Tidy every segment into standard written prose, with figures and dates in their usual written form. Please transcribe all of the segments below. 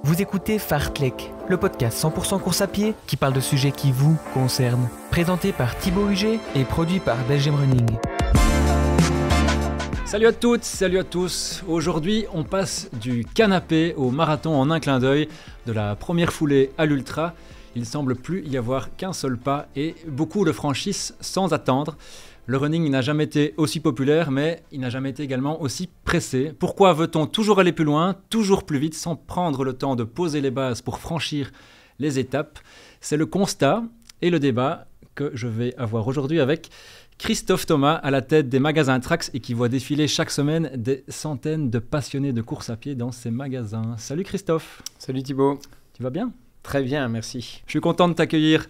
Vous écoutez Fartlek, le podcast 100% course à pied qui parle de sujets qui vous concernent. Présenté par Thibaut Huget et produit par Belgium Running. Salut à toutes, salut à tous. Aujourd'hui, on passe du canapé au marathon en un clin d'œil, de la première foulée à l'ultra. Il ne semble plus y avoir qu'un seul pas et beaucoup le franchissent sans attendre. Le running n'a jamais été aussi populaire, mais il n'a jamais été également aussi pressé. Pourquoi veut-on toujours aller plus loin, toujours plus vite, sans prendre le temps de poser les bases pour franchir les étapes ? C'est le constat et le débat que je vais avoir aujourd'hui avec Christophe Thomas, à la tête des magasins Trax et qui voit défiler chaque semaine des centaines de passionnés de course à pied dans ses magasins. Salut Christophe. Salut Thibaut. Tu vas bien ? Très bien, merci. Je suis content de t'accueillir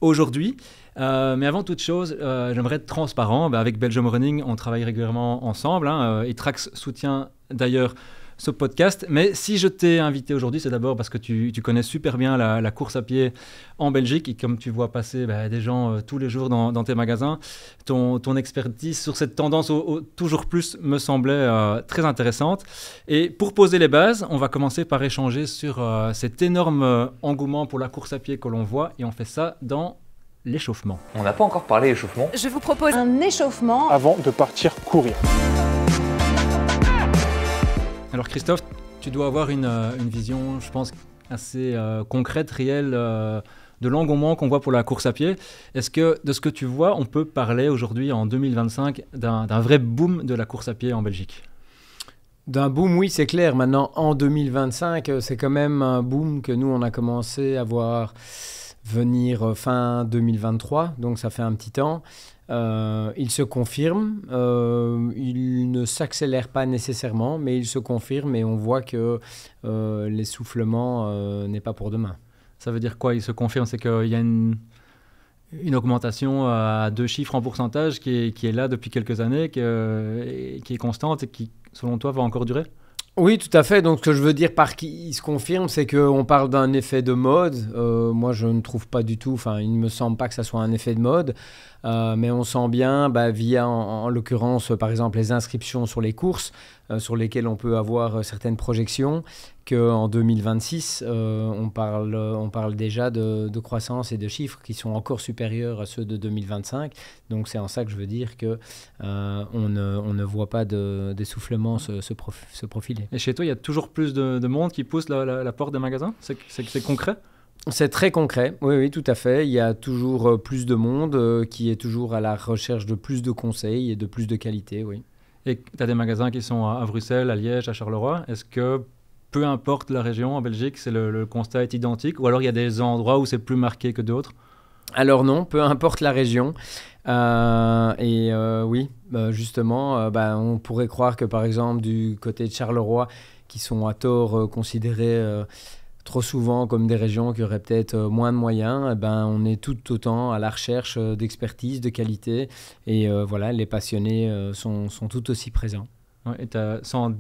aujourd'hui. Mais avant toute chose, j'aimerais être transparent. Avec Belgium Running, on travaille régulièrement ensemble. Et Trax soutient d'ailleurs ce podcast. Mais si je t'ai invité aujourd'hui, c'est d'abord parce que tu connais super bien la course à pied en Belgique. Et comme tu vois passer des gens tous les jours dans tes magasins, ton expertise sur cette tendance au toujours plus me semblait très intéressante. Et pour poser les bases, on va commencer par échanger sur cet énorme engouement pour la course à pied que l'on voit. Et on fait ça dans l'échauffement. On n'a pas encore parlé échauffement. Je vous propose un échauffement avant de partir courir. Alors Christophe, tu dois avoir une vision, je pense, assez concrète, réelle de l'engouement qu'on voit pour la course à pied. Est-ce que, de ce que tu vois, on peut parler aujourd'hui, en 2025, d'un vrai boom de la course à pied en Belgique ? D'un boom, oui, c'est clair. Maintenant, en 2025, c'est quand même un boom que nous, on a commencé à voir venir fin 2023, donc ça fait un petit temps. Il se confirme, il ne s'accélère pas nécessairement, mais il se confirme et on voit que l'essoufflement n'est pas pour demain. Ça veut dire quoi ? Il se confirme, c'est qu'il y a une augmentation à 2 chiffres en pourcentage qui est là depuis quelques années, qui est constante et qui, selon toi, va encore durer ? Oui, tout à fait. Donc, ce que je veux dire par qu'il se confirme, c'est qu'on parle d'un effet de mode. Moi, je ne trouve pas du tout, il ne me semble pas que ça soit un effet de mode. Mais on sent bien, via, en l'occurrence, par exemple, les inscriptions sur les courses, sur lesquelles on peut avoir certaines projections, qu'en 2026, on parle déjà de croissance et de chiffres qui sont encore supérieurs à ceux de 2025. Donc, c'est en ça que je veux dire qu'on ne voit pas d'essoufflement se profiler. Et chez toi, il y a toujours plus de monde qui pousse la porte des magasins ? C'est concret ? C'est très concret, oui, tout à fait. Il y a toujours plus de monde qui est toujours à la recherche de plus de conseils et de plus de qualité, oui. Et tu as des magasins qui sont à Bruxelles, à Liège, à Charleroi. Est-ce que, peu importe la région en Belgique, le constat est identique ? Ou alors il y a des endroits où c'est plus marqué que d'autres ? Alors non, peu importe la région. Oui, justement, on pourrait croire que par exemple du côté de Charleroi, qui sont à tort considérés trop souvent comme des régions qui auraient peut-être moins de moyens, on est tout autant à la recherche d'expertise, de qualité. Et les passionnés sont tout aussi présents. Ouais, et sans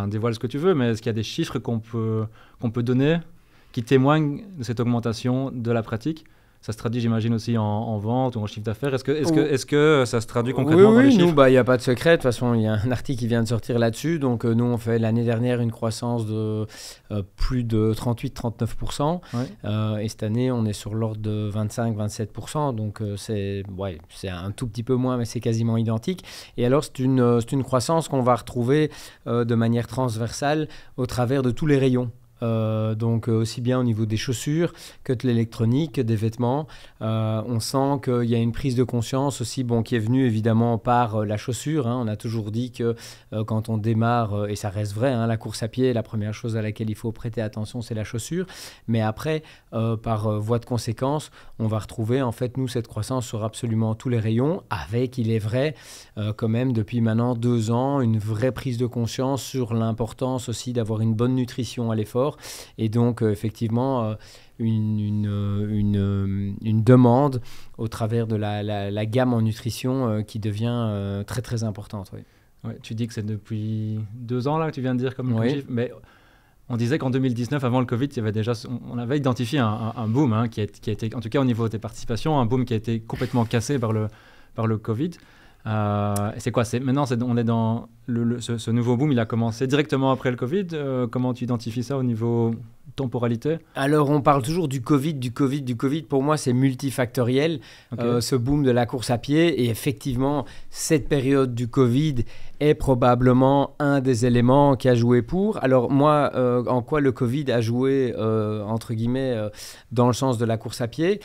dévoile ce que tu veux, mais est-ce qu'il y a des chiffres qu'on peut donner qui témoignent de cette augmentation de la pratique ? Ça se traduit, j'imagine, aussi en vente ou en chiffre d'affaires. Est-ce que ça se traduit concrètement dans les chiffres ? Nous, il n'y a pas de secret. De toute façon, il y a un article qui vient de sortir là-dessus. Donc, nous, on fait l'année dernière une croissance de plus de 38-39%. Ouais. Et cette année, on est sur l'ordre de 25-27%. Donc, c'est un tout petit peu moins, mais c'est quasiment identique. Et alors, c'est une croissance qu'on va retrouver de manière transversale au travers de tous les rayons. Donc aussi bien au niveau des chaussures que de l'électronique, des vêtements. On sent qu'il y a une prise de conscience aussi qui est venue évidemment par la chaussure. On a toujours dit que quand on démarre, et ça reste vrai, la course à pied, la première chose à laquelle il faut prêter attention, c'est la chaussure. Mais après, par voie de conséquence, on va retrouver en fait, nous, cette croissance sur absolument tous les rayons, avec, il est vrai, quand même depuis maintenant 2 ans, une vraie prise de conscience sur l'importance aussi d'avoir une bonne nutrition à l'effort. Et donc, effectivement, une demande au travers de la gamme en nutrition qui devient très, très importante. Oui. Ouais, tu dis que c'est depuis 2 ans là, que tu viens de dire comme oui. chiffre, mais on disait qu'en 2019, avant le Covid, il y avait déjà, on avait identifié un boom qui a été, en tout cas au niveau des participations, un boom qui a été complètement cassé par le Covid. C'est quoi? Maintenant, on est dans ce nouveau boom, il a commencé directement après le Covid. Comment tu identifies ça au niveau temporalité? Alors, on parle toujours du Covid. Pour moi, c'est multifactoriel, Okay. ce boom de la course à pied. Et effectivement, cette période du Covid est probablement un des éléments qui a joué pour. Alors, moi, en quoi le Covid a joué, entre guillemets, dans le sens de la course à pied?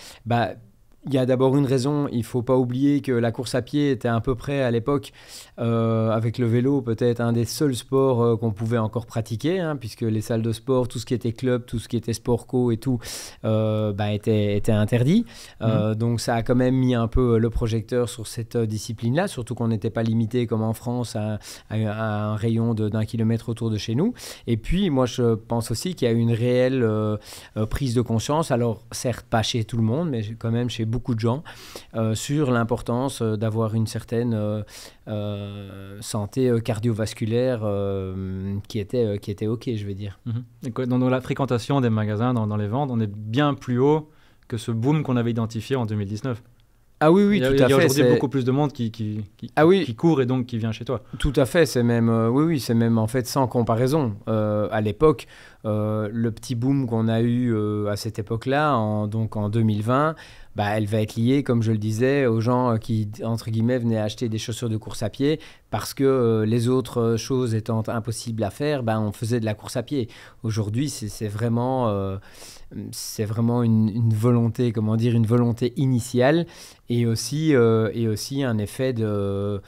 Il y a d'abord une raison, il ne faut pas oublier que la course à pied était à peu près à l'époque, avec le vélo, peut-être un des seuls sports qu'on pouvait encore pratiquer, hein, puisque les salles de sport, tout ce qui était club, tout ce qui était sport co et tout, était interdit. Donc ça a quand même mis un peu le projecteur sur cette discipline-là, surtout qu'on n'était pas limité comme en France à un rayon d'1 kilomètre autour de chez nous. Et puis moi je pense aussi qu'il y a eu une réelle prise de conscience, alors certes pas chez tout le monde, mais quand même chez beaucoup de gens, sur l'importance d'avoir une certaine santé cardiovasculaire qui était OK, je veux dire. Et quoi, dans la fréquentation des magasins, dans les ventes, on est bien plus haut que ce boom qu'on avait identifié en 2019. Ah oui, Il y a tout à fait. aujourd'hui beaucoup plus de monde qui court et donc qui vient chez toi. Tout à fait, c'est même, c'est même en fait sans comparaison. À l'époque, le petit boom qu'on a eu à cette époque-là, donc en 2020, elle va être liée, comme je le disais, aux gens qui, entre guillemets, venaient acheter des chaussures de course à pied parce que les autres choses étant impossibles à faire, on faisait de la course à pied. Aujourd'hui, c'est vraiment une volonté, une volonté initiale et aussi un effet de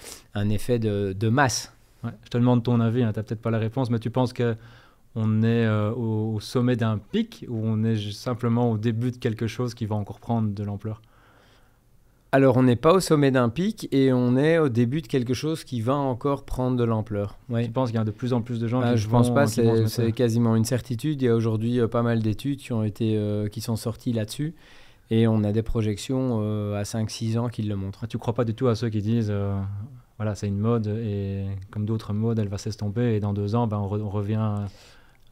masse. Ouais, je te demande ton avis, hein, tu n'as peut-être pas la réponse, mais tu penses qu'on est au sommet d'un pic ou on est simplement au début de quelque chose qui va encore prendre de l'ampleur? Alors, on n'est pas au sommet d'un pic et on est au début de quelque chose qui va encore prendre de l'ampleur. Oui. Tu penses qu'il y a de plus en plus de gens je pense pas, c'est quasiment une certitude. Il y a aujourd'hui pas mal d'études qui sont sorties là-dessus et on a des projections à 5-6 ans qui le montrent. Tu ne crois pas du tout à ceux qui disent voilà, c'est une mode et comme d'autres modes, elle va s'estomper et dans 2 ans, on revient...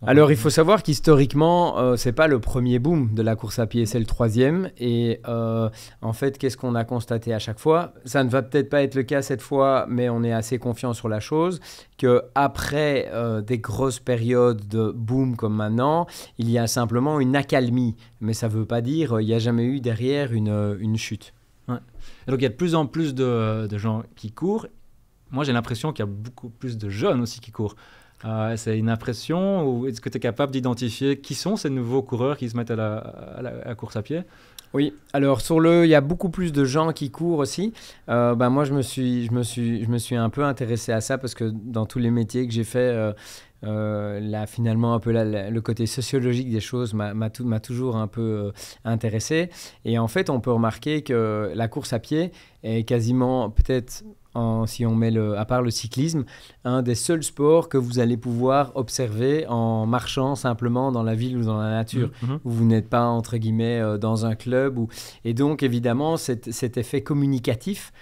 Alors, il faut savoir qu'historiquement, c'est pas le premier boom de la course à pied, c'est le 3e. Et en fait, qu'est-ce qu'on a constaté à chaque fois? Ça ne va peut-être pas être le cas cette fois, mais on est assez confiant sur la chose, qu'après des grosses périodes de boom comme maintenant, il y a simplement une accalmie. Mais ça veut pas dire il n'y a jamais eu derrière une chute. Ouais. Et donc, il y a de plus en plus de gens qui courent. Moi, j'ai l'impression qu'il y a beaucoup plus de jeunes aussi qui courent. C'est une impression ou est-ce que tu es capable d'identifier qui sont ces nouveaux coureurs qui se mettent à la course à pied? Oui, alors il y a beaucoup plus de gens qui courent aussi. Moi, je me suis un peu intéressé à ça parce que dans tous les métiers que j'ai fait, finalement un peu le côté sociologique des choses m'a toujours un peu intéressé. Et en fait, on peut remarquer que la course à pied est quasiment peut-être... si on met à part le cyclisme, un des seuls sports que vous allez pouvoir observer en marchant simplement dans la ville ou dans la nature, où vous n'êtes pas, entre guillemets, dans un club. Et donc, évidemment, cet effet communicatif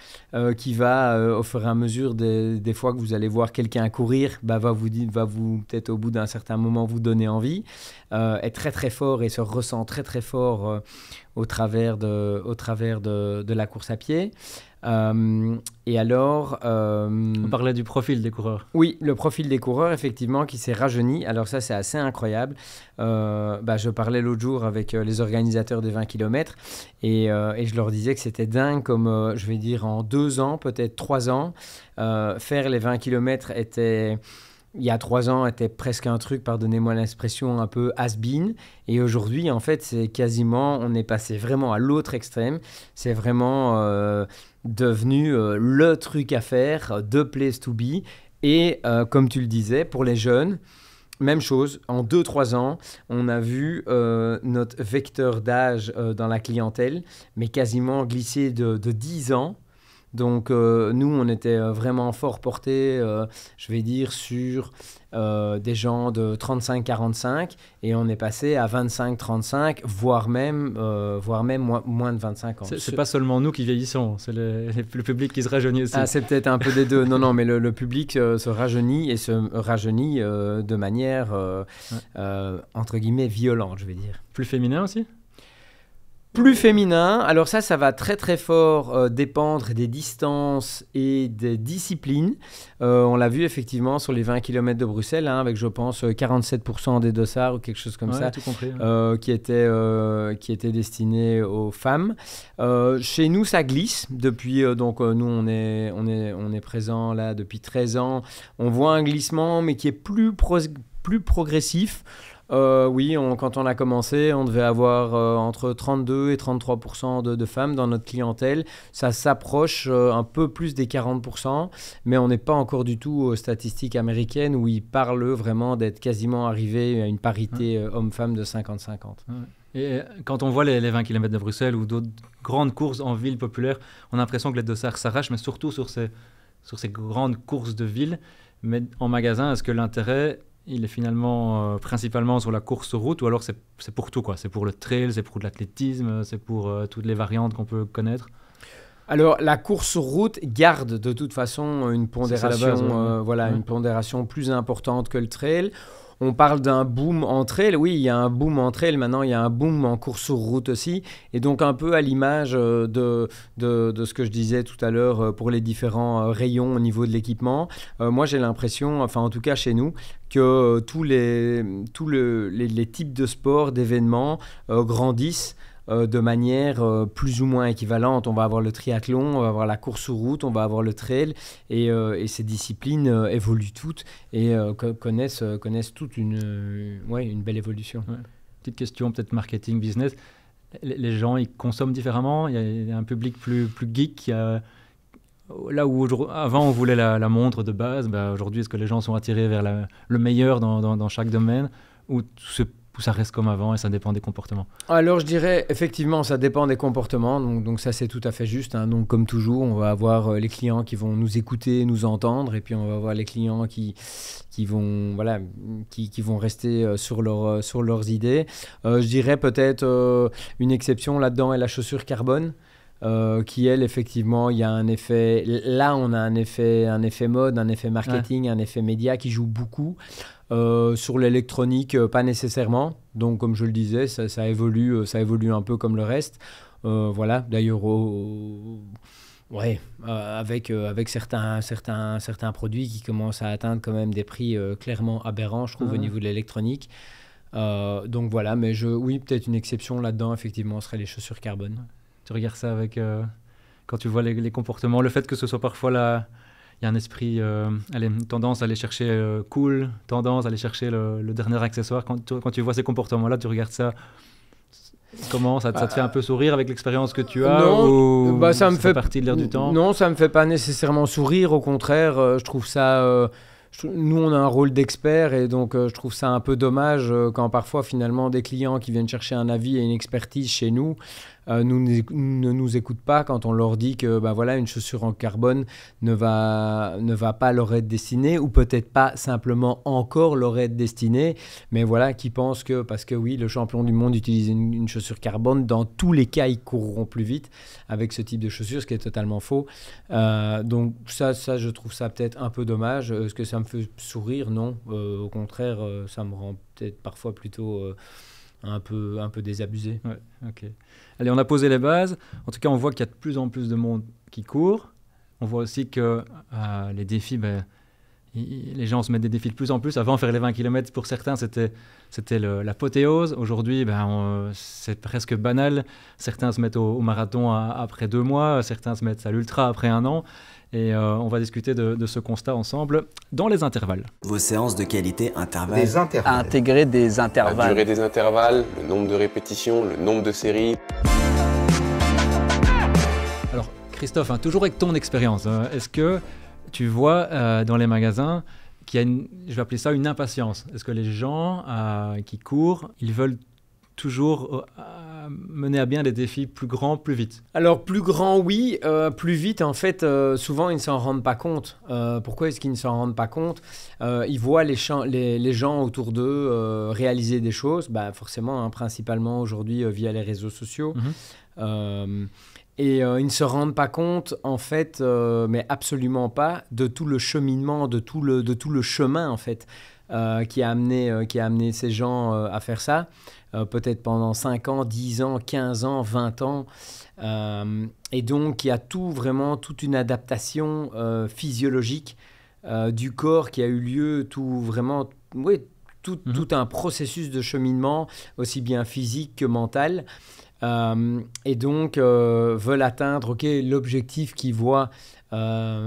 qui va, au fur et à mesure des fois que vous allez voir quelqu'un courir, va vous peut-être au bout d'un certain moment vous donner envie, est très très fort et se ressent très très fort au travers de la course à pied. Et alors... On parlait du profil des coureurs. Oui, le profil des coureurs, effectivement, qui s'est rajeuni. Alors ça, c'est assez incroyable. Je parlais l'autre jour avec les organisateurs des 20 km et je leur disais que c'était dingue comme, je vais dire, en 2 ans, peut-être 3 ans, faire les 20 km était... Il y a 3 ans, était presque un truc, pardonnez-moi l'expression, un peu has-been. Et aujourd'hui, en fait, c'est quasiment... On est passé vraiment à l'autre extrême. C'est vraiment devenu le truc à faire, the place to be. Et comme tu le disais, pour les jeunes, même chose. En 2-3 ans, on a vu notre vecteur d'âge dans la clientèle, mais quasiment glisser de 10 ans. Donc, nous, on était vraiment fort portés, je vais dire, sur des gens de 35-45 et on est passé à 25-35, voire même moins de 25 ans. C'est pas seulement nous qui vieillissons, c'est le public qui se rajeunit aussi. Ah, c'est peut-être un peu des deux. Non, mais le public se rajeunit et se rajeunit de manière, entre guillemets, violente, je vais dire. Plus féminin aussi ? Plus féminin, alors ça va très très fort dépendre des distances et des disciplines. On l'a vu effectivement sur les 20 km de Bruxelles, avec je pense 47% des dossards ou quelque chose comme ça, tout compris, qui étaient destinés aux femmes. Chez nous ça glisse depuis, donc nous on est présent là depuis 13 ans. On voit un glissement mais qui est plus progressif. Oui, quand on a commencé, on devait avoir entre 32 et 33% de femmes dans notre clientèle. Ça s'approche un peu plus des 40%, mais on n'est pas encore du tout aux statistiques américaines où ils parlent vraiment d'être quasiment arrivé à une parité homme-femme de 50-50. Et quand on voit les 20 km de Bruxelles ou d'autres grandes courses en ville populaire, on a l'impression que les dossards s'arrachent, mais surtout sur ces grandes courses de ville. Mais en magasin, est-ce que l'intérêt... il est finalement principalement sur la course route ou alors c'est pour tout, quoi. C'est pour le trail, c'est pour l'athlétisme, c'est pour toutes les variantes qu'on peut connaître. Alors la course route garde de toute façon une pondération, une pondération plus importante que le trail. On parle d'un boom en trail. Oui, il y a un boom en trail. Maintenant, il y a un boom en course sur route aussi. Et donc, un peu à l'image de ce que je disais tout à l'heure pour les différents rayons au niveau de l'équipement. Moi, j'ai l'impression, enfin en tout cas chez nous, que tous les types de sports, d'événements grandissent de manière plus ou moins équivalente. On va avoir le triathlon, on va avoir la course sur route, on va avoir le trail et ces disciplines évoluent toutes et connaissent toute une belle évolution. Ouais. Petite question peut-être marketing, business. Les gens, ils consomment différemment. Il y a un public plus geek. Là où avant on voulait la montre de base, aujourd'hui est-ce que les gens sont attirés vers le meilleur dans chaque domaine ou ça reste comme avant et ça dépend des comportements? Alors je dirais effectivement ça dépend des comportements, donc ça c'est tout à fait juste. Donc comme toujours on va avoir les clients qui vont nous écouter, nous entendre et puis on va avoir les clients qui vont rester sur leurs idées. Je dirais peut-être une exception là-dedans est la chaussure carbone. Qui elle effectivement il y a un effet, là on a un effet mode, un effet marketing, un effet média qui joue beaucoup. Sur l'électronique pas nécessairement, donc comme je le disais ça évolue un peu comme le reste, d'ailleurs avec certains produits qui commencent à atteindre quand même des prix clairement aberrants je trouve au niveau de l'électronique, donc voilà, mais oui peut-être une exception là-dedans effectivement serait les chaussures carbone. Tu regardes ça avec quand tu vois les comportements, le fait que ce soit parfois là, il y a un esprit, tendance à aller chercher cool, tendance à aller chercher le dernier accessoire. Quand tu vois ces comportements-là, tu regardes ça. Comment ça te fait un peu sourire avec l'expérience que tu as? Non, ou ça me fait partie de l'air du temps. Non, ça me fait pas nécessairement sourire. Au contraire, je trouve ça. Nous, on a un rôle d'expert et donc je trouve ça un peu dommage quand parfois finalement des clients qui viennent chercher un avis et une expertise chez nous ne nous écoutent pas quand on leur dit que une chaussure en carbone ne va pas leur être destinée ou peut-être pas simplement encore leur être destinée, mais qui pensent que parce que oui, le champion du monde utilise une chaussure carbone, dans tous les cas ils courront plus vite avec ce type de chaussure, ce qui est totalement faux. Donc ça je trouve ça peut-être un peu dommage. Est-ce que ça me fait sourire? Non, au contraire ça me rend peut-être parfois plutôt un peu désabusé. Ouais, ok. Allez, on a posé les bases. En tout cas, on voit qu'il y a de plus en plus de monde qui court. On voit aussi que les défis, les gens se mettent des défis de plus en plus. Avant, faire les 20 km, pour certains, c'était l'apothéose. Aujourd'hui, c'est presque banal. Certains se mettent au marathon après 2 mois. Certains se mettent à l'ultra après 1 an. Et on va discuter de ce constat ensemble dans les intervalles. Vos séances de qualité intervalles. Des intervalles. Intégrer des intervalles. La durée des intervalles, le nombre de répétitions, le nombre de séries. Alors Christophe, toujours avec ton expérience, est-ce que tu vois dans les magasins qu'il y a je vais appeler ça une impatience? Est-ce que les gens qui courent, ils veulent toujours mener à bien des défis plus grands, plus vite? Alors plus grand, oui, plus vite, en fait, souvent ils ne s'en rendent pas compte. Pourquoi est-ce qu'ils ne s'en rendent pas compte? Ils voient les gens autour d'eux réaliser des choses, forcément, principalement aujourd'hui via les réseaux sociaux. Et ils ne se rendent pas compte, en fait, mais absolument pas, de tout le cheminement, de tout le chemin, en fait. qui a amené ces gens à faire ça, peut-être pendant 5 ans, 10 ans, 15 ans, 20 ans. Et donc, il y a toute une adaptation physiologique du corps qui a eu lieu, tout un processus de cheminement, aussi bien physique que mental. Et donc, veulent atteindre l'objectif qu'ils voient, à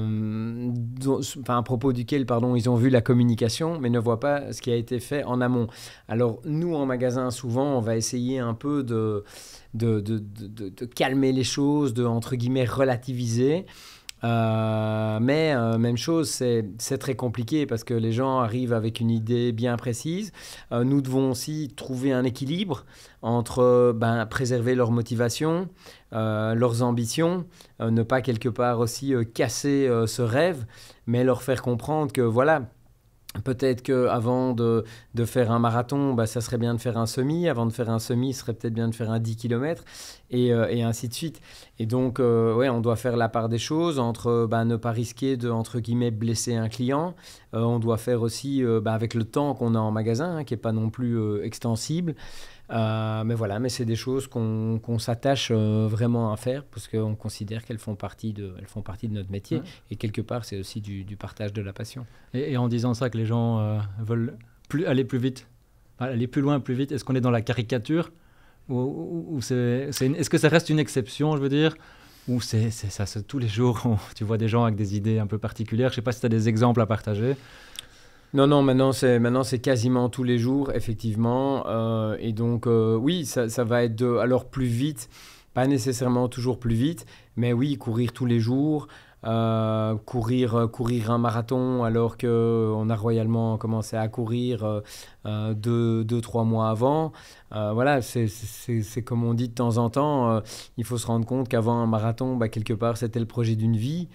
propos duquel ils ont vu la communication, mais ne voient pas ce qui a été fait en amont. Alors, nous, en magasin, souvent, on va essayer un peu de calmer les choses, de, entre guillemets, relativiser. Mais même chose, c'est très compliqué parce que les gens arrivent avec une idée bien précise. Nous devons aussi trouver un équilibre entre préserver leur motivation, leurs ambitions, ne pas quelque part aussi casser ce rêve, mais leur faire comprendre que voilà, peut-être qu'avant de faire un marathon, ça serait bien de faire un semi. Avant de faire un semi, ce serait peut-être bien de faire un 10 km et ainsi de suite. Et donc, on doit faire la part des choses entre ne pas risquer de, entre guillemets, blesser un client. On doit faire aussi avec le temps qu'on a en magasin, qui n'est pas non plus extensible. Mais c'est des choses qu'on s'attache vraiment à faire parce qu'on considère qu'elles font partie de notre métier. Et quelque part, c'est aussi du partage de la passion. Et en disant ça, que les gens veulent aller plus vite, aller plus loin, plus vite, est-ce qu'on est dans la caricature ou est-ce que ça reste une exception, je veux dire, ou c'est ça, tous les jours, tu vois des gens avec des idées un peu particulières. Je ne sais pas si tu as des exemples à partager. Non, maintenant c'est quasiment tous les jours, effectivement. Et donc, oui, ça va être alors plus vite, pas nécessairement toujours plus vite, mais oui, courir tous les jours, courir un marathon alors qu'on a royalement commencé à courir 2-3 mois avant. Voilà, c'est comme on dit de temps en temps, il faut se rendre compte qu'avant un marathon, quelque part, c'était le projet d'une vie.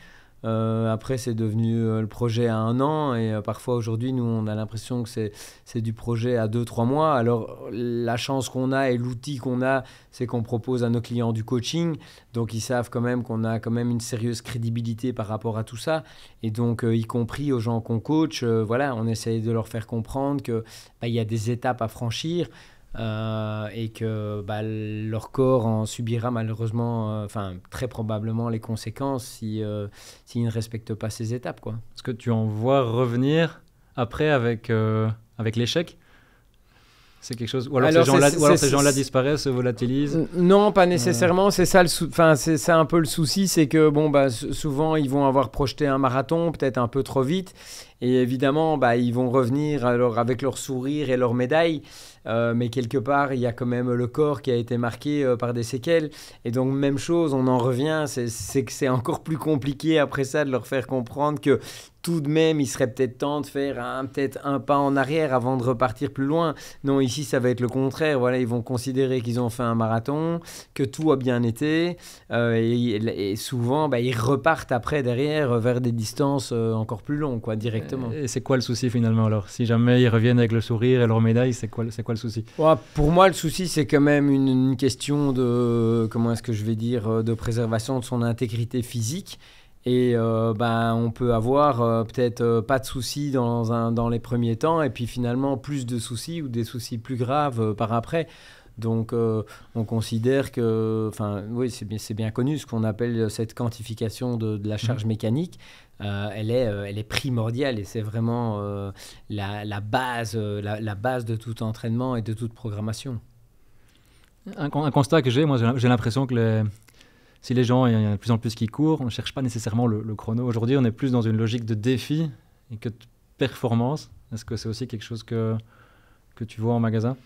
Après, c'est devenu le projet à 1 an et parfois aujourd'hui, nous, on a l'impression que c'est du projet à 2-3 mois. Alors, la chance qu'on a et l'outil qu'on a, c'est qu'on propose à nos clients du coaching. Donc, ils savent quand même qu'on a quand même une sérieuse crédibilité par rapport à tout ça. Et donc, y compris aux gens qu'on coach, on essaye de leur faire comprendre qu'il y a des étapes à franchir. Et que leur corps en subira malheureusement, très probablement les conséquences s'ils ne respectent pas ces étapes, quoi. Est-ce que tu en vois revenir après avec l'échec ? C'est quelque chose, ou alors ces gens-là disparaissent, se volatilisent? Non, pas nécessairement. C'est ça c'est ça un peu le souci, c'est que souvent ils vont avoir projeté un marathon peut-être un peu trop vite, et évidemment ils vont revenir alors avec leur sourire et leur médaille. Mais quelque part, il y a quand même le corps qui a été marqué par des séquelles. Et donc, même chose, on en revient. C'est que c'est encore plus compliqué après ça de leur faire comprendre que tout de même, il serait peut-être temps de faire peut-être un pas en arrière avant de repartir plus loin. Non, ici, ça va être le contraire. Voilà, ils vont considérer qu'ils ont fait un marathon, que tout a bien été. Et souvent, ils repartent après, derrière, vers des distances encore plus longues, quoi, directement. Et c'est quoi le souci finalement alors? Si jamais ils reviennent avec le sourire et leur médaille, c'est quoi le souci? Pour moi, le souci, c'est quand même une question de, comment est-ce que je vais dire, de préservation de son intégrité physique. Et on peut avoir peut-être pas de soucis dans les premiers temps et puis finalement plus de soucis ou des soucis plus graves par après. Donc on considère que, oui, c'est bien connu, ce qu'on appelle cette quantification de la charge mécanique. Elle est primordiale et c'est vraiment la base de tout entraînement et de toute programmation. Un constat que j'ai l'impression que si les gens, il y en a de plus en plus qui courent, on ne cherche pas nécessairement le chrono. Aujourd'hui, on est plus dans une logique de défi et que de performance. Est-ce que c'est aussi quelque chose que tu vois en magasin?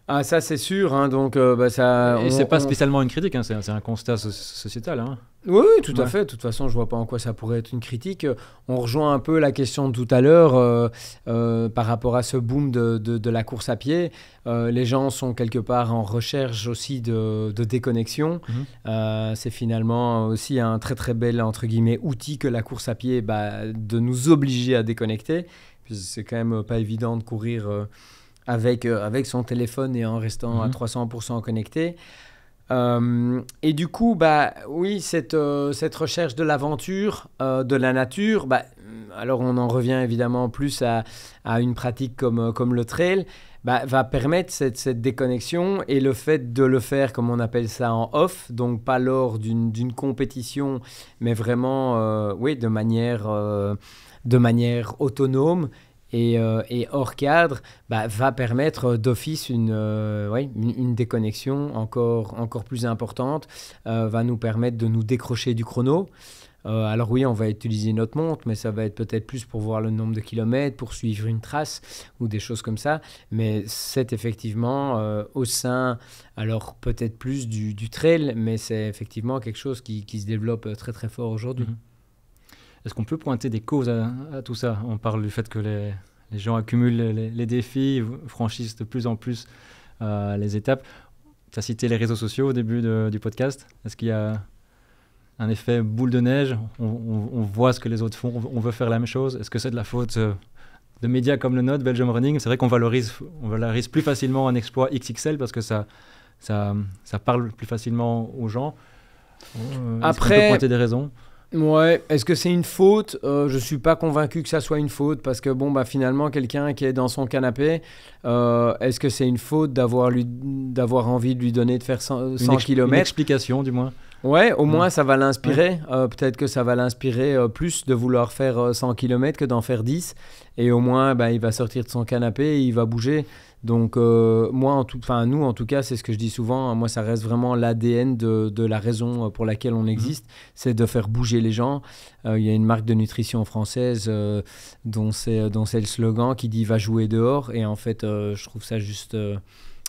Ah, ça c'est sûr, hein, donc ça... Et c'est pas spécialement une critique, hein, c'est un constat sociétal. Hein. Oui, tout à fait. De toute façon, je vois pas en quoi ça pourrait être une critique. On rejoint un peu la question de tout à l'heure par rapport à ce boom de la course à pied. Les gens sont quelque part en recherche aussi de déconnexion. C'est finalement aussi un très très bel, entre guillemets, outil que la course à pied, de nous obliger à déconnecter. Puis c'est quand même pas évident de courir... avec son téléphone et en restant à 300% connecté. Et du coup, oui, cette recherche de l'aventure, de la nature, alors on en revient évidemment plus à une pratique comme le trail, va permettre cette déconnexion, et le fait de le faire, comme on appelle ça, en off, donc pas lors d'une compétition, mais vraiment de manière autonome et hors cadre, va permettre d'office une déconnexion encore plus importante, va nous permettre de nous décrocher du chrono. Alors oui, on va utiliser notre montre, mais ça va être peut-être plus pour voir le nombre de kilomètres, pour suivre une trace ou des choses comme ça. Mais c'est effectivement au sein, alors peut-être plus du trail, mais c'est effectivement quelque chose qui se développe très très fort aujourd'hui. Est-ce qu'on peut pointer des causes à tout ça? On parle du fait que les gens accumulent les défis, franchissent de plus en plus les étapes. Tu as cité les réseaux sociaux au début du podcast. Est-ce qu'il y a un effet boule de neige? On voit ce que les autres font, on veut faire la même chose. Est-ce que c'est de la faute de médias comme le nôtre, Belgium Running? C'est vrai qu'on valorise plus facilement un exploit XXL parce que ça parle plus facilement aux gens. Après, est-ce qu'on peut pointer des raisons? Ouais, est-ce que c'est une faute? Je suis pas convaincu que ça soit une faute, parce que finalement, quelqu'un qui est dans son canapé, est-ce que c'est une faute d'avoir envie de lui donner de faire 100 km? Une explication, du moins. Ouais, au moins ça va l'inspirer. Peut-être que ça va l'inspirer plus de vouloir faire 100 km que d'en faire 10. Et au moins, il va sortir de son canapé et il va bouger. Donc, nous, en tout cas, c'est ce que je dis souvent. Moi, ça reste vraiment l'ADN de la raison pour laquelle on existe. C'est de faire bouger les gens. Il y a une marque de nutrition française dont c'est le slogan qui dit « Va jouer dehors ». Et en fait, je trouve ça juste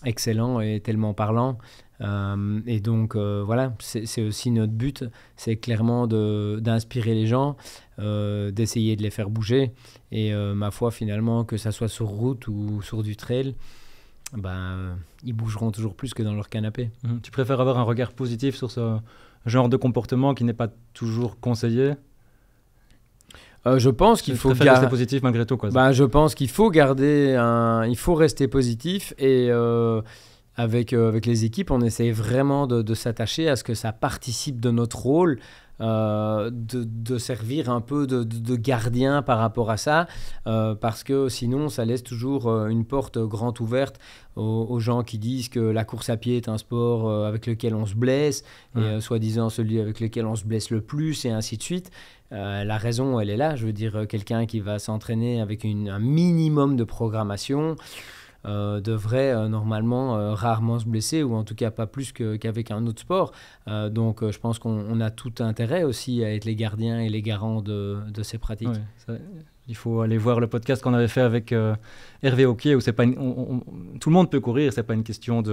excellent et tellement parlant. Et donc voilà, c'est aussi notre but, c'est clairement d'inspirer les gens, d'essayer de les faire bouger, et ma foi, finalement, que ça soit sur route ou sur du trail, ils bougeront toujours plus que dans leur canapé. Tu préfères avoir un regard positif sur ce genre de comportement qui n'est pas toujours conseillé? Je pense qu'il faut rester positif malgré tout, quoi. Je pense qu'il faut il faut rester positif, et avec les équipes, on essaie vraiment de s'attacher à ce que ça participe de notre rôle, de servir un peu de gardien par rapport à ça, parce que sinon, ça laisse toujours une porte grande ouverte aux gens qui disent que la course à pied est un sport avec lequel on se blesse, et soi-disant celui avec lequel on se blesse le plus, et ainsi de suite. La raison, elle est là. Je veux dire, quelqu'un qui va s'entraîner avec un minimum de programmation devrait normalement rarement se blesser, ou en tout cas pas plus qu'avec un autre sport. Donc je pense qu'on a tout intérêt aussi à être les gardiens et les garants de ces pratiques. Il faut aller voir le podcast qu'on avait fait avec Hervé Auquier, où c'est pas tout le monde peut courir, c'est pas une question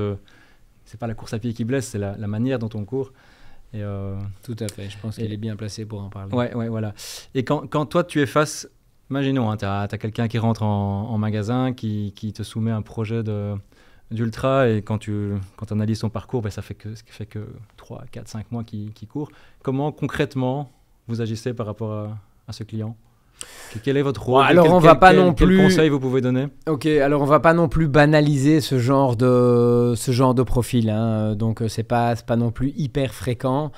c'est pas la course à pied qui blesse, c'est la manière dont on court. Et tout à fait, je pense qu'il est bien placé pour en parler. Ouais, voilà. Et quand toi tu es face, imaginons, tu as quelqu'un qui rentre en magasin, qui te soumet un projet d'ultra, et quand tu analyses son parcours, ça fait que 3, 4, 5 mois qu'il court. Comment concrètement vous agissez par rapport à ce client? Quel est votre rôle? Alors quel conseil vous pouvez donner? Ok, alors on va pas non plus banaliser ce genre de profil, hein. Donc c'est pas non plus hyper fréquent.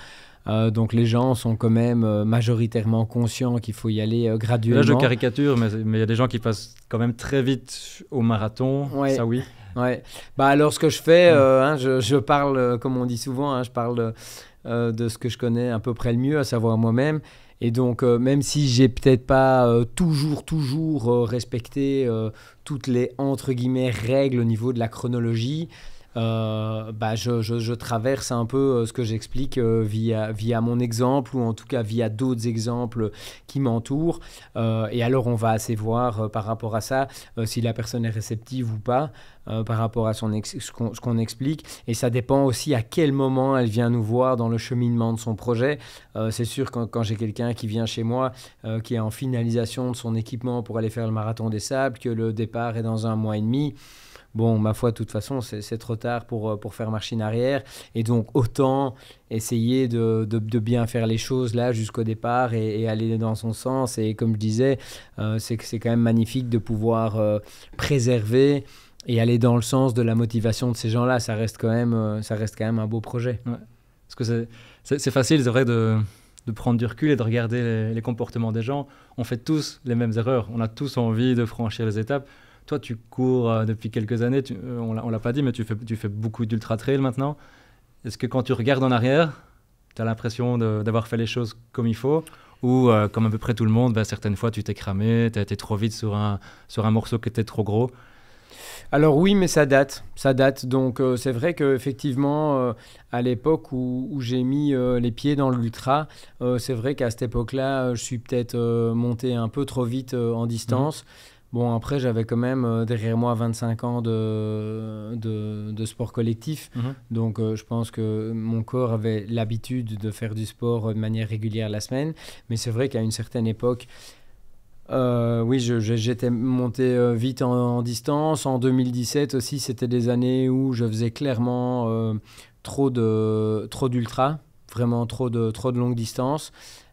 Donc les gens sont quand même majoritairement conscients qu'il faut y aller graduellement. Là je caricature, mais il y a des gens qui passent quand même très vite au marathon. Ouais. Ça oui. Ouais. Alors ce que je fais, je parle, comme on dit souvent, je parle de ce que je connais à peu près le mieux, à savoir moi-même. Et donc, même si j'ai peut-être pas toujours respecté toutes les, entre guillemets, règles au niveau de la chronologie, je traverse un peu ce que j'explique via mon exemple, ou en tout cas via d'autres exemples qui m'entourent. Et alors, on va assez voir par rapport à ça si la personne est réceptive ou pas, par rapport à ce qu'on explique. Et ça dépend aussi à quel moment elle vient nous voir dans le cheminement de son projet. C'est sûr, quand j'ai quelqu'un qui vient chez moi, qui est en finalisation de son équipement pour aller faire le marathon des sables, que le départ est dans 1 mois et demi, bon, ma foi, de toute façon, c'est trop tard pour faire machine arrière. Et donc, autant essayer de bien faire les choses là jusqu'au départ et aller dans son sens. Et comme je disais, c'est quand même magnifique de pouvoir préserver et aller dans le sens de la motivation de ces gens-là. Ça reste quand même un beau projet. Ouais. Parce que c'est facile, c'est vrai, de de prendre du recul et de regarder les comportements des gens. On fait tous les mêmes erreurs. On a tous envie de franchir les étapes. Toi, tu cours depuis quelques années. On l'a pas dit, mais tu fais beaucoup d'ultra-trail maintenant. Est-ce que quand tu regardes en arrière, tu as l'impression d'avoir fait les choses comme il faut ou comme à peu près tout le monde, certaines fois, tu t'es cramé, tu as été trop vite sur un morceau qui était trop gros? Alors oui, mais ça date. Donc c'est vrai qu'effectivement, à l'époque où j'ai mis les pieds dans l'ultra, c'est vrai qu'à cette époque-là, je suis peut-être monté un peu trop vite en distance. Bon, après, j'avais quand même derrière moi 25 ans de sport collectif. Donc je pense que mon corps avait l'habitude de faire du sport de manière régulière la semaine. Mais c'est vrai qu'à une certaine époque, oui, j'étais monté vite en distance. En 2017 aussi, c'était des années où je faisais clairement trop d'ultra, vraiment trop de longues distances.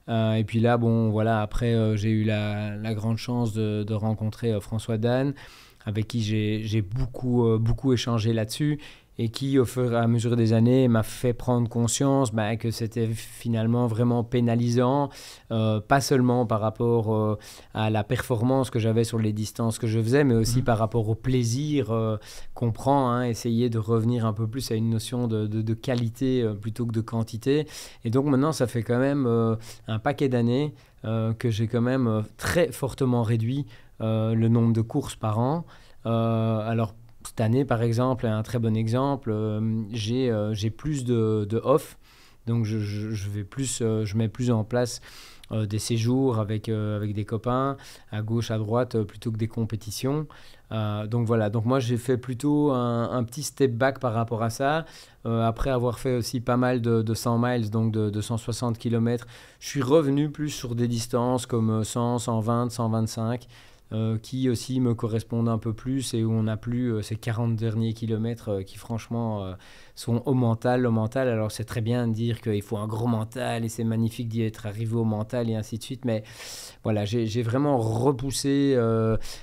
Et puis là, bon, voilà, après, j'ai eu la grande chance de rencontrer François Dan, avec qui j'ai beaucoup échangé là-dessus. Et qui, au fur et à mesure des années, m'a fait prendre conscience que c'était finalement vraiment pénalisant, pas seulement par rapport à la performance que j'avais sur les distances que je faisais, mais aussi par rapport au plaisir qu'on prend, essayer de revenir un peu plus à une notion de qualité plutôt que de quantité. Et donc maintenant, ça fait quand même un paquet d'années que j'ai quand même très fortement réduit le nombre de courses par an. Alors, cette année, par exemple, un très bon exemple, j'ai plus de off, donc je mets plus en place des séjours avec des copains, à gauche, à droite, plutôt que des compétitions. Donc voilà, donc moi j'ai fait plutôt un petit step back par rapport à ça. Après avoir fait aussi pas mal de 100 miles, donc de 160 km, je suis revenu plus sur des distances comme 100, 120, 125. Qui aussi me correspondent un peu plus et où on n'a plus ces 40 derniers kilomètres qui franchement sont au mental. Alors c'est très bien de dire qu'il faut un gros mental et c'est magnifique d'y être arrivé au mental et ainsi de suite, mais voilà, j'ai vraiment repoussé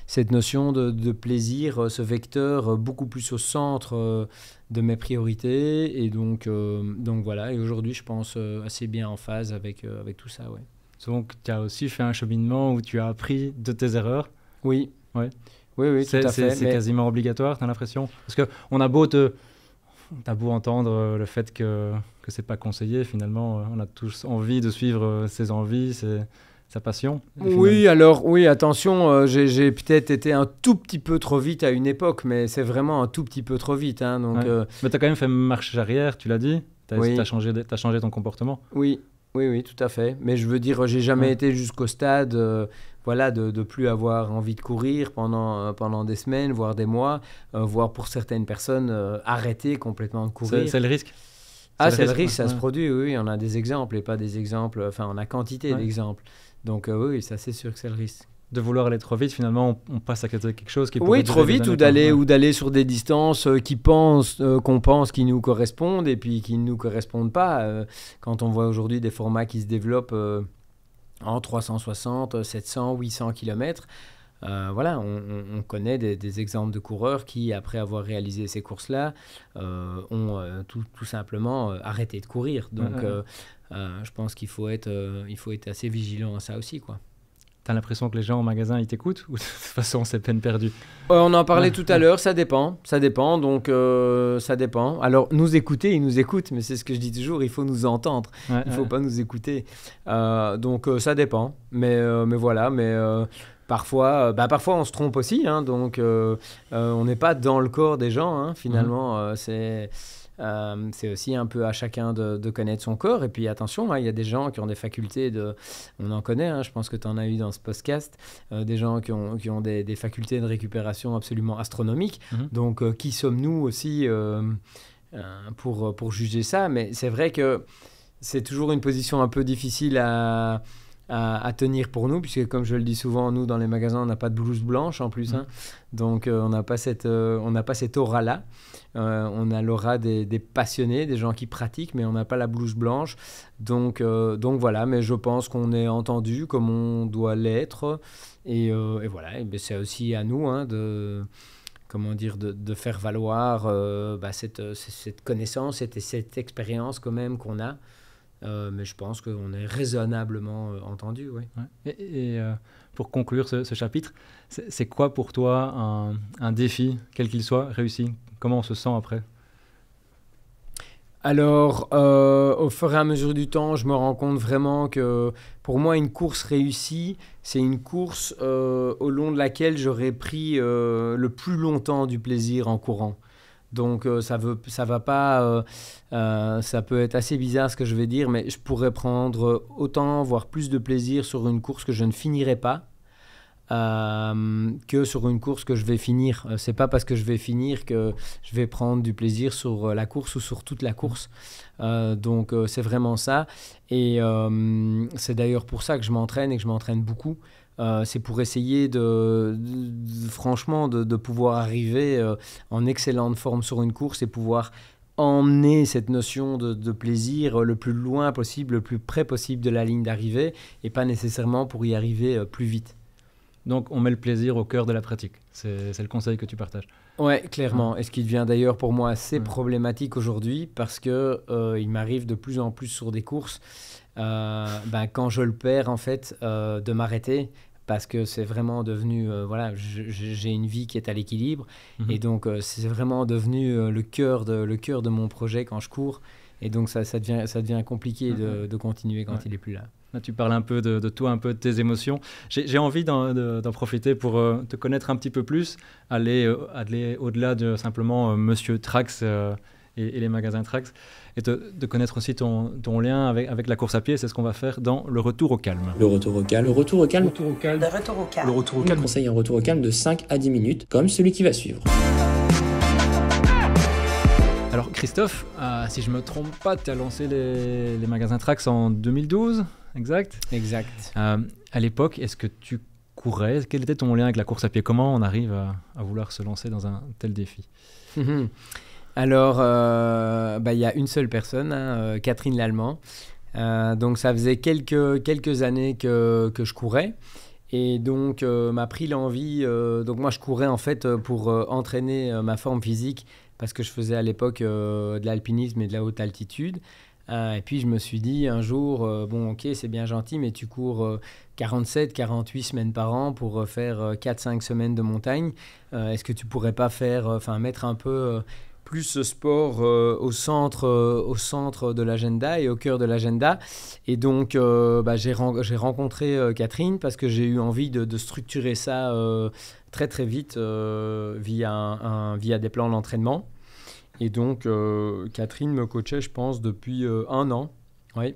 cette notion de plaisir, ce vecteur beaucoup plus au centre de mes priorités et donc voilà, et aujourd'hui je pense assez bien en phase avec tout ça. Ouais. Donc tu as aussi fait un cheminement où tu as appris de tes erreurs. Oui. Ouais. Oui, tout à fait. C'est quasiment obligatoire, t'as l'impression? Parce qu'on a t'as beau entendre le fait que c'est pas conseillé, finalement, on a tous envie de suivre ses envies, sa passion. Oui, alors, oui, attention, j'ai peut-être été un tout petit peu trop vite à une époque, mais c'est vraiment un tout petit peu trop vite. Donc, mais t'as quand même fait marche arrière, tu l'as dit? Oui. T'as changé ton comportement? Oui, tout à fait. Mais je veux dire, j'ai jamais été jusqu'au stade... de plus avoir envie de courir pendant des semaines, voire des mois, voire pour certaines personnes arrêter complètement de courir. C'est le risque. C'est le risque, ça se produit, oui, on a des exemples et pas des exemples, enfin on a quantité d'exemples. Donc oui, ça c'est sûr que c'est le risque. De vouloir aller trop vite, finalement, on passe à quelque chose qui pourrait... Oui, trop vite, ou d'aller sur des distances qu'on pense qui nous correspondent et puis qui ne nous correspondent pas. Quand on voit aujourd'hui des formats qui se développent... en 360, 700, 800 km. Voilà, on connaît des exemples de coureurs qui, après avoir réalisé ces courses-là, ont tout simplement arrêté de courir. Donc, je pense qu'il faut être assez vigilant à ça aussi, quoi. T'as l'impression que les gens au magasin, ils t'écoutent ou de toute façon, c'est peine perdue? On en parlait tout à l'heure, ça dépend, donc ça dépend. Alors, nous écouter, ils nous écoutent, mais c'est ce que je dis toujours, il faut nous entendre, il ne faut pas nous écouter. Donc, ça dépend, mais voilà, parfois on se trompe aussi, donc on n'est pas dans le corps des gens, finalement, c'est aussi un peu à chacun de connaître son corps. Et puis attention, il y a des gens qui ont des facultés on en connaît, je pense que tu en as eu dans ce podcast, des gens qui ont des facultés de récupération absolument astronomiques. Donc qui sommes-nous aussi pour juger ça? Mais c'est vrai que c'est toujours une position un peu difficile à tenir pour nous, puisque comme je le dis souvent, nous dans les magasins on n'a pas de blouse blanche en plus, donc on n'a pas cette aura-là. On a l'aura des passionnés, des gens qui pratiquent, mais on n'a pas la blouse blanche. Donc voilà, mais je pense qu'on est entendu comme on doit l'être. Et voilà, et c'est aussi à nous de faire valoir cette connaissance et cette expérience quand même qu'on a. mais je pense qu'on est raisonnablement entendu. Ouais. Ouais. Pour conclure ce chapitre, c'est quoi pour toi un défi, quel qu'il soit, réussi? Comment on se sent après? Alors, au fur et à mesure du temps, je me rends compte vraiment que pour moi, une course réussie, c'est une course au long de laquelle j'aurais pris le plus longtemps du plaisir en courant. Donc, ça va pas. Ça peut être assez bizarre ce que je vais dire, mais je pourrais prendre autant, voire plus de plaisir sur une course que je ne finirai pas. Que sur une course que je vais finir. C'est pas parce que je vais finir que je vais prendre du plaisir sur la course ou sur toute la course. Donc c'est vraiment ça. Et c'est d'ailleurs pour ça que je m'entraîne et que je m'entraîne beaucoup. C'est pour essayer franchement de pouvoir arriver en excellente forme sur une course et pouvoir emmener cette notion de plaisir le plus loin possible, le plus près possible de la ligne d'arrivée et pas nécessairement pour y arriver plus vite. Donc, on met le plaisir au cœur de la pratique. C'est le conseil que tu partages. Ouais, clairement. Et ce qui devient d'ailleurs pour moi assez problématique aujourd'hui parce que il m'arrive de plus en plus sur des courses, quand je le perds, en fait, de m'arrêter parce que c'est vraiment devenu... j'ai une vie qui est à l'équilibre et donc c'est vraiment devenu le cœur de mon projet quand je cours. Et donc, ça devient compliqué de continuer quand il n'est plus là. Là, tu parles un peu de toi, un peu de tes émotions. J'ai envie d'en profiter pour te connaître un petit peu plus, aller au-delà de simplement Monsieur Trax et les magasins Trax, et de connaître aussi ton lien avec la course à pied. C'est ce qu'on va faire dans le retour au calme. Le retour au calme. On conseille un retour au calme de 5 à 10 minutes, comme celui qui va suivre. Alors Christophe, si je ne me trompe pas, tu as lancé les magasins Trax en 2012, exact? Exact. À l'époque, est-ce que tu courais? Quel était ton lien avec la course à pied? Comment on arrive à vouloir se lancer dans un tel défi? Alors, y a une seule personne, Catherine Lallemand. Donc ça faisait quelques années que je courais. Et donc m'a pris l'envie... donc moi je courais en fait pour entraîner ma forme physique parce que je faisais à l'époque de l'alpinisme et de la haute altitude. Et puis je me suis dit un jour, c'est bien gentil, mais tu cours 47-48 semaines par an pour faire 4-5 semaines de montagne. Est-ce que tu pourrais pas mettre un peu plus ce sport au centre de l'agenda et au cœur de l'agenda? Et donc j'ai rencontré Catherine parce que j'ai eu envie de structurer ça très très vite via des plans d'entraînement. Et donc, Catherine me coachait, je pense, depuis 1 an. Oui.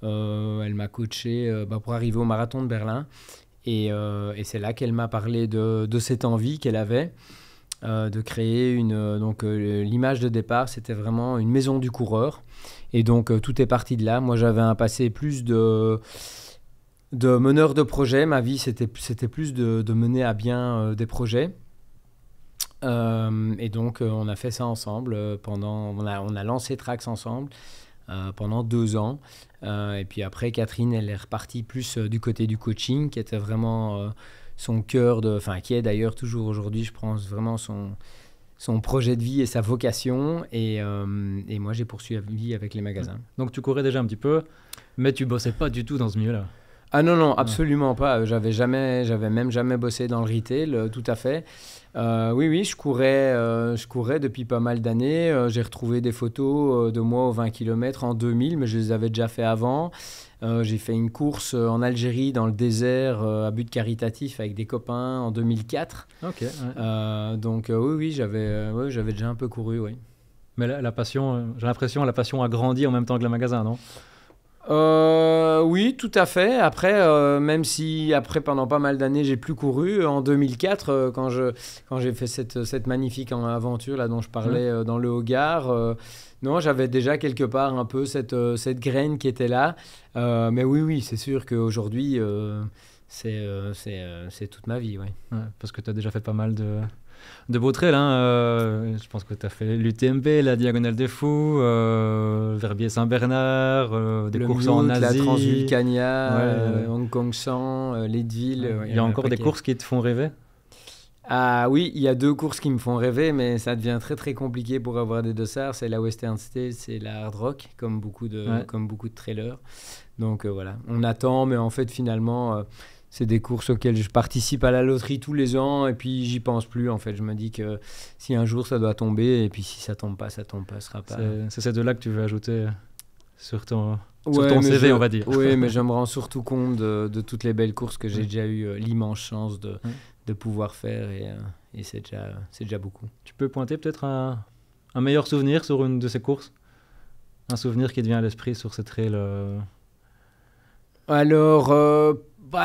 Elle m'a coaché pour arriver au marathon de Berlin. Et c'est là qu'elle m'a parlé de cette envie qu'elle avait de créer l'image de départ, c'était vraiment une maison du coureur. Et donc, tout est parti de là. Moi, j'avais un passé plus de meneur de projet. Ma vie, c'était plus de mener à bien des projets. Et donc on a fait ça ensemble on a lancé Trax ensemble pendant 2 ans et puis après Catherine elle est repartie plus du côté du coaching qui était vraiment son cœur qui est d'ailleurs toujours aujourd'hui je pense vraiment son projet de vie et sa vocation et moi j'ai poursuivi avec les magasins. Donc tu courais déjà un petit peu mais tu bossais pas du tout dans ce milieu-là? Ah non, absolument pas. J'avais même jamais bossé dans le retail, tout à fait. Oui, je courais depuis pas mal d'années. J'ai retrouvé des photos de moi aux 20 km en 2000, mais je les avais déjà fait avant. J'ai fait une course en Algérie, dans le désert, à but caritatif avec des copains en 2004. Ok. Ouais. Donc oui, j'avais déjà un peu couru, oui. Mais la passion, j'ai l'impression la passion a grandi en même temps que le magasin, non? Oui, tout à fait. Après, même si après pendant pas mal d'années j'ai plus couru, en 2004 quand j'ai fait cette magnifique aventure là dont je parlais dans le Haut-Gard, non, j'avais déjà quelque part un peu cette graine qui était là. Mais oui, c'est sûr qu'aujourd'hui c'est toute ma vie, ouais. Ouais, parce que tu as déjà fait pas mal de beaux trails, je pense que tu as fait l'UTMB, la Diagonale des Fous, Verbier-Saint-Bernard, des courses en Asie. La Transvulcania, Hong Kong 100, Leadville. Il y a encore des courses qui te font rêver? Ah oui, il y a 2 courses qui me font rêver, mais ça devient très très compliqué pour avoir des dossards. C'est la Western States et la Hard Rock, comme beaucoup de trailers. Donc voilà, on attend, mais en fait finalement, c'est des courses auxquelles je participe à la loterie tous les ans, et puis j'y pense plus. En fait, je me dis que si un jour ça doit tomber, et puis si ça tombe pas, ce sera pas. C'est ces 2-là que tu veux ajouter sur ton CV, on va dire. Oui, mais je me rends surtout compte de toutes les belles courses que j'ai déjà eu l'immense chance de pouvoir faire, et c'est déjà beaucoup. Tu peux pointer peut-être un meilleur souvenir sur une de ces courses? Un souvenir qui te vient à l'esprit sur ces trails Alors,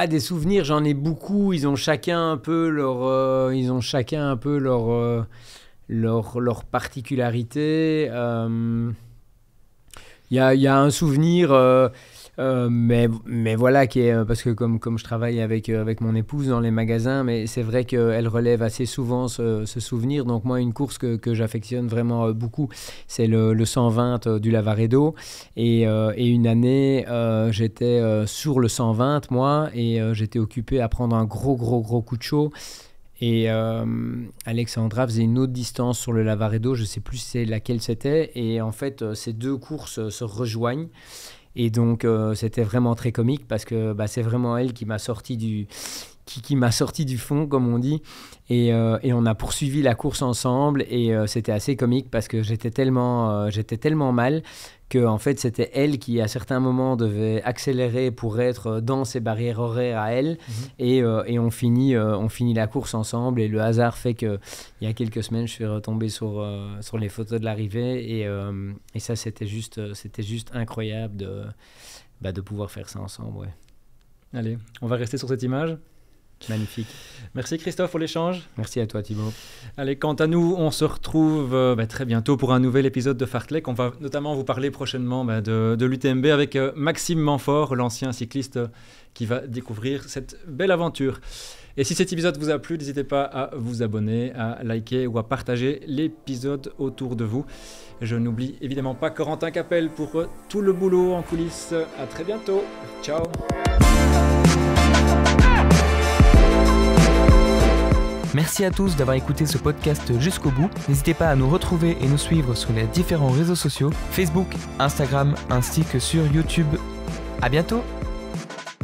des souvenirs, j'en ai beaucoup. Ils ont chacun un peu leur particularité. Il y a un souvenir, mais voilà, qui est, parce que comme je travaille avec mon épouse dans les magasins, mais c'est vrai qu'elle relève assez souvent ce souvenir. Donc moi, une course que j'affectionne vraiment beaucoup, c'est le 120 du Lavaredo. Et une année, j'étais sur le 120, moi, et j'étais occupé à prendre un gros coup de chaud. Et Alexandra faisait une autre distance sur le Lavaredo, je ne sais plus laquelle c'était. Et en fait, ces 2 courses se rejoignent. Et donc, c'était vraiment très comique parce que c'est vraiment elle qui m'a sorti du fond, comme on dit. Et on a poursuivi la course ensemble. Et c'était assez comique parce que j'étais tellement mal que en fait, c'était elle qui, à certains moments, devait accélérer pour être dans ses barrières horaires à elle. Et on finit la course ensemble. Et le hasard fait qu'il y a quelques semaines, je suis retombé sur les photos de l'arrivée. Et ça, c'était juste incroyable de pouvoir faire ça ensemble. Ouais. Allez, on va rester sur cette image. Magnifique. Merci Christophe pour l'échange. Merci à toi Thibaut. Allez, quant à nous, on se retrouve très bientôt pour un nouvel épisode de Fartlek. On va notamment vous parler prochainement de l'UTMB avec Maxime Manfort, l'ancien cycliste qui va découvrir cette belle aventure. Et si cet épisode vous a plu, n'hésitez pas à vous abonner, à liker ou à partager l'épisode autour de vous. Je n'oublie évidemment pas Corentin Capel pour tout le boulot en coulisses. À très bientôt. Ciao. Merci à tous d'avoir écouté ce podcast jusqu'au bout. N'hésitez pas à nous retrouver et nous suivre sur les différents réseaux sociaux, Facebook, Instagram ainsi que sur YouTube. À bientôt!